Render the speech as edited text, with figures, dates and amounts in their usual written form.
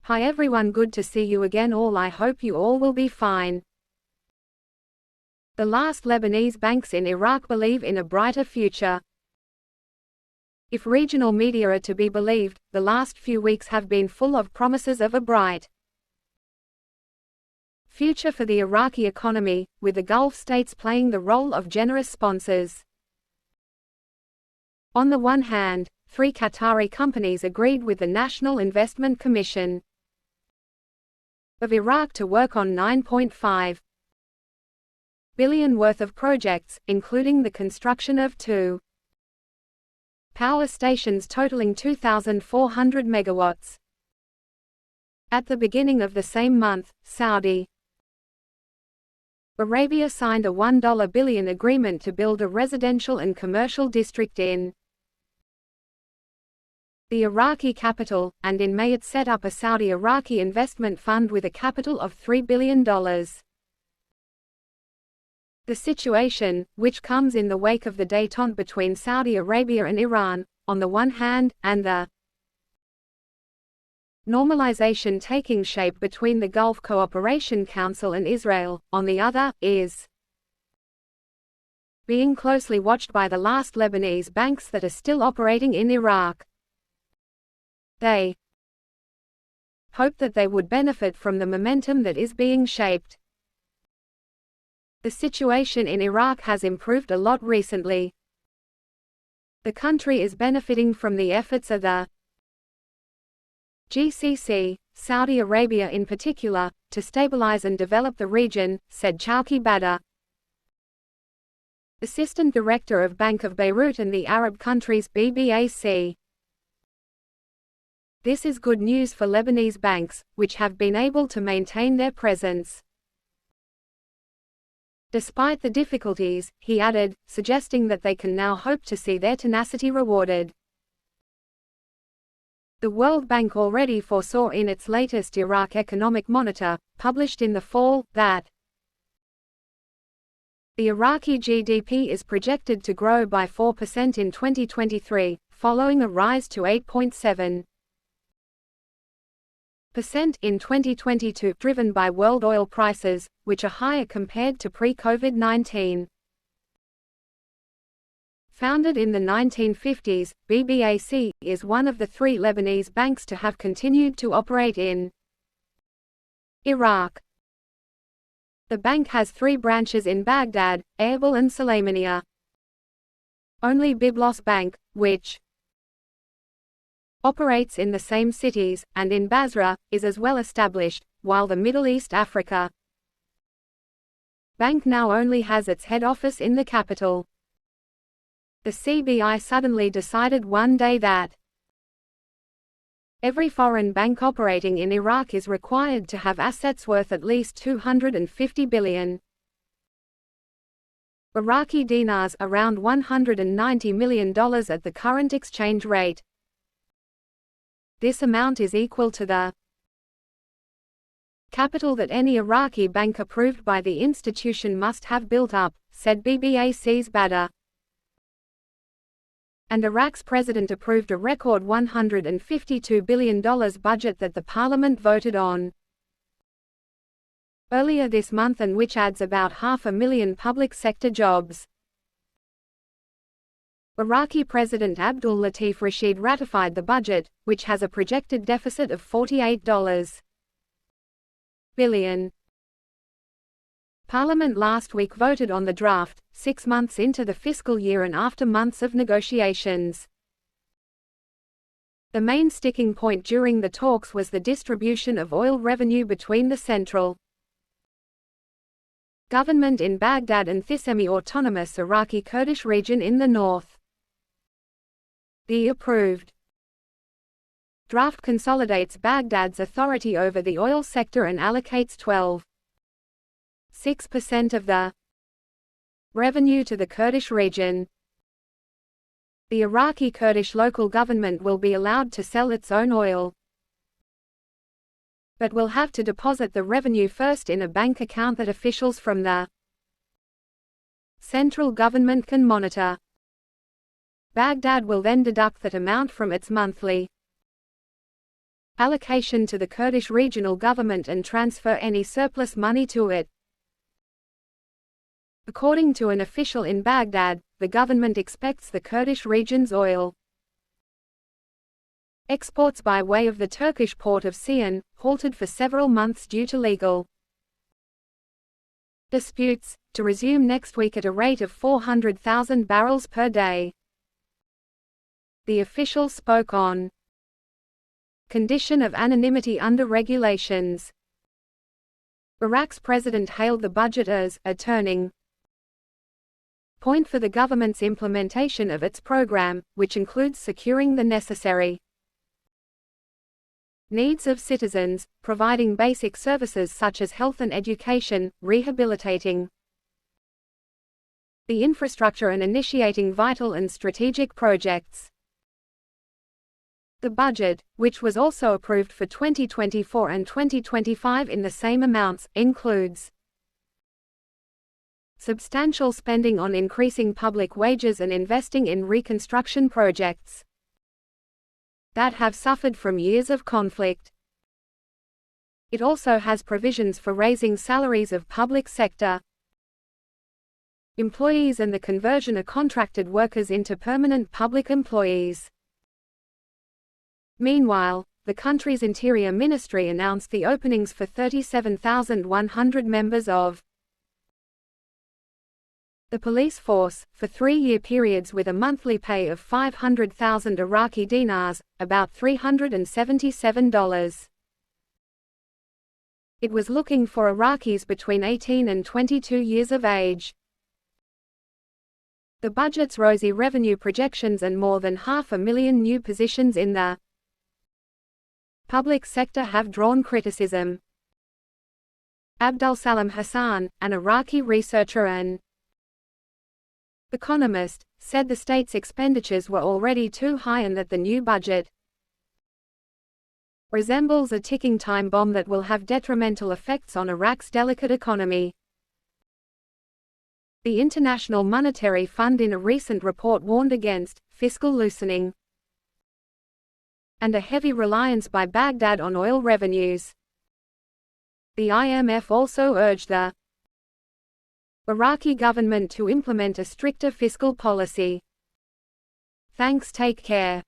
Hi everyone, good to see you again all. I hope you all will be fine. The last Lebanese banks in Iraq believe in a brighter future. If regional media are to be believed, the last few weeks have been full of promises of a bright future for the Iraqi economy, with the Gulf states playing the role of generous sponsors. On the one hand, 3 Qatari companies agreed with the National Investment Commission of Iraq to work on $9.5 billion worth of projects, including the construction of 2 power stations totaling 2,400 megawatts. At the beginning of the same month, Saudi Arabia signed a $1 billion agreement to build a residential and commercial district in the Iraqi capital, and in May it set up a Saudi-Iraqi investment fund with a capital of $3 billion. The situation, which comes in the wake of the détente between Saudi Arabia and Iran, on the one hand, and the normalization taking shape between the Gulf Cooperation Council and Israel, on the other, is being closely watched by the last Lebanese banks that are still operating in Iraq. They hoped that they would benefit from the momentum that is being shaped. The situation in Iraq has improved a lot recently. The country is benefiting from the efforts of the GCC, Saudi Arabia in particular, to stabilize and develop the region, said Chowki Badr, Assistant Director of Bank of Beirut and the Arab countries BBAC. This is good news for Lebanese banks, which have been able to maintain their presence despite the difficulties, he added, suggesting that they can now hope to see their tenacity rewarded. The World Bank already foresaw in its latest Iraq Economic Monitor, published in the fall, that the Iraqi GDP is projected to grow by 4% in 2023, following a rise to 8.7% in 2022, driven by world oil prices, which are higher compared to pre-COVID-19. Founded in the 1950s, BBAC is one of the 3 Lebanese banks to have continued to operate in Iraq. The bank has 3 branches in Baghdad, Erbil and Sulaymaniyah. Only Byblos Bank, which operates in the same cities, and in Basra, is as well established, while the Middle East Africa Bank now only has its head office in the capital. The CBI suddenly decided one day that every foreign bank operating in Iraq is required to have assets worth at least $250 billion Iraqi dinars, around $190 million at the current exchange rate. This amount is equal to the capital that any Iraqi bank approved by the institution must have built up, said BBAC's Badr. And Iraq's president approved a record $152 billion budget that the parliament voted on earlier this month, and which adds about 500,000 public sector jobs. Iraqi President Abdul Latif Rashid ratified the budget, which has a projected deficit of $48 billion. Parliament last week voted on the draft, 6 months into the fiscal year and after months of negotiations. The main sticking point during the talks was the distribution of oil revenue between the central government in Baghdad and the semi-autonomous Iraqi Kurdish region in the north. The approved draft consolidates Baghdad's authority over the oil sector and allocates 12.6% of the revenue to the Kurdish region. The Iraqi Kurdish local government will be allowed to sell its own oil, but will have to deposit the revenue first in a bank account that officials from the central government can monitor. Baghdad will then deduct that amount from its monthly allocation to the Kurdish regional government and transfer any surplus money to it. According to an official in Baghdad, the government expects the Kurdish region's oil exports by way of the Turkish port of Sian, halted for several months due to legal disputes, to resume next week at a rate of 400,000 barrels per day. The official spoke on condition of anonymity under regulations. Iraq's president hailed the budget as a turning point for the government's implementation of its program, which includes securing the necessary needs of citizens, providing basic services such as health and education, rehabilitating the infrastructure and initiating vital and strategic projects. The budget, which was also approved for 2024 and 2025 in the same amounts, includes substantial spending on increasing public wages and investing in reconstruction projects that have suffered from years of conflict. It also has provisions for raising salaries of public sector employees and the conversion of contracted workers into permanent public employees. Meanwhile, the country's Interior Ministry announced the openings for 37,100 members of the police force, for 3-year periods with a monthly pay of 500,000 Iraqi dinars, about $377. It was looking for Iraqis between 18 and 22 years of age. The budget's rosy revenue projections and more than 500,000 new positions in the public sector have drawn criticism. Abdulsalam Hassan, an Iraqi researcher and economist, said the state's expenditures were already too high and that the new budget resembles a ticking time bomb that will have detrimental effects on Iraq's delicate economy. The International Monetary Fund in a recent report warned against fiscal loosening and a heavy reliance by Baghdad on oil revenues. The IMF also urged the Iraqi government to implement a stricter fiscal policy. Thanks, take care.